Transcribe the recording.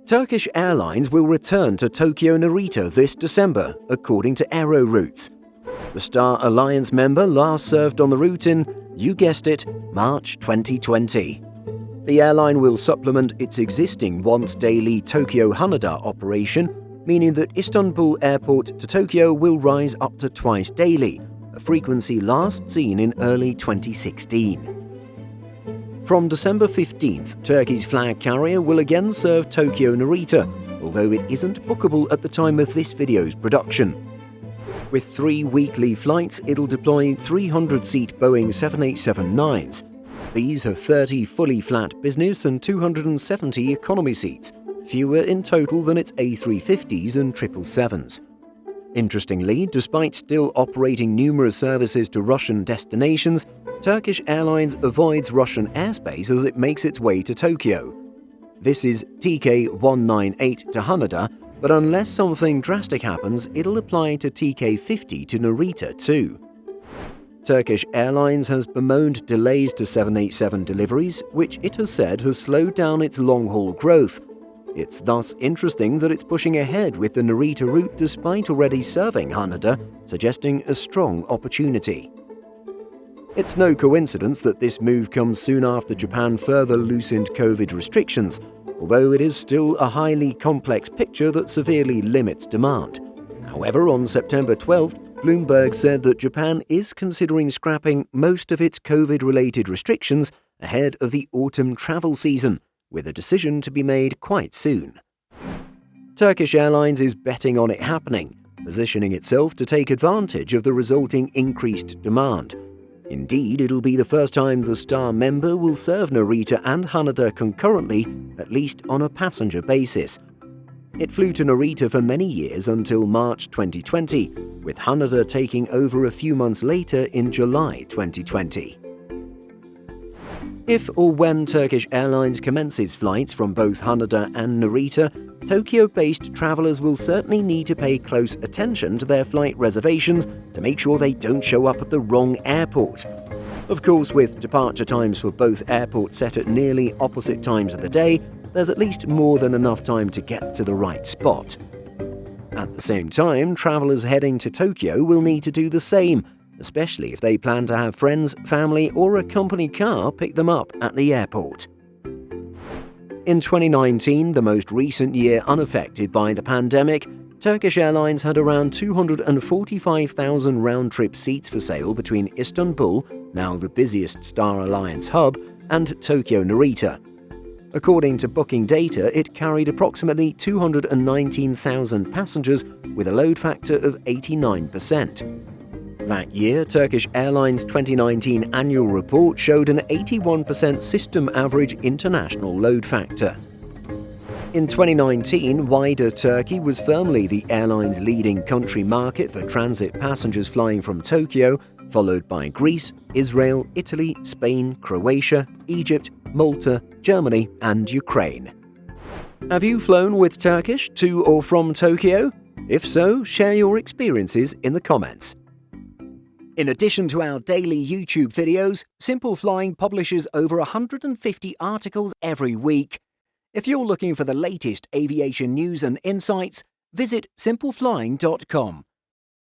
Turkish Airlines will return to Tokyo Narita this December, according to Aero Routes. The Star Alliance member last served on the route in, you guessed it, March 2020. The airline will supplement its existing once-daily Tokyo Haneda operation, meaning that Istanbul Airport to Tokyo will rise up to twice daily, a frequency last seen in early 2016. From December 15th, Turkey's flag carrier will again serve Tokyo Narita, although it isn't bookable at the time of this video's production. With 3 weekly flights, it'll deploy 300-seat Boeing 787-9s. These have 30 fully flat business and 270 economy seats, fewer in total than its A350s and 777s. Interestingly, despite still operating numerous services to Russian destinations, Turkish Airlines avoids Russian airspace as it makes its way to Tokyo. This is TK198 to Haneda, but unless something drastic happens, it'll apply to TK50 to Narita too. Turkish Airlines has bemoaned delays to 787 deliveries, which it has said has slowed down its long-haul growth. It's thus interesting that it's pushing ahead with the Narita route despite already serving Haneda, suggesting a strong opportunity. It's no coincidence that this move comes soon after Japan further loosened COVID restrictions, although it is still a highly complex picture that severely limits demand. However, on September 12th, Bloomberg said that Japan is considering scrapping most of its COVID-related restrictions ahead of the autumn travel season, with a decision to be made quite soon. Turkish Airlines is betting on it happening, positioning itself to take advantage of the resulting increased demand. Indeed, it'll be the first time the Star member will serve Narita and Haneda concurrently, at least on a passenger basis. It flew to Narita for many years until March 2020, with Haneda taking over a few months later in July 2020. If or when Turkish Airlines commences flights from both Haneda and Narita, Tokyo-based travelers will certainly need to pay close attention to their flight reservations to make sure they don't show up at the wrong airport. Of course, with departure times for both airports set at nearly opposite times of the day, there's at least more than enough time to get to the right spot. At the same time, travelers heading to Tokyo will need to do the same, especially if they plan to have friends, family, or a company car pick them up at the airport. In 2019, the most recent year unaffected by the pandemic, Turkish Airlines had around 245,000 round-trip seats for sale between Istanbul, now the busiest Star Alliance hub, and Tokyo Narita. According to booking data, it carried approximately 219,000 passengers with a load factor of 89%. That year, Turkish Airlines' 2019 annual report showed an 81% system average international load factor. In 2019, wider Turkey was firmly the airline's leading country market for transit passengers flying from Tokyo, followed by Greece, Israel, Italy, Spain, Croatia, Egypt, Malta, Germany, and Ukraine. Have you flown with Turkish to or from Tokyo? If so, share your experiences in the comments. In addition to our daily YouTube videos, Simple Flying publishes over 150 articles every week. If you're looking for the latest aviation news and insights, visit simpleflying.com.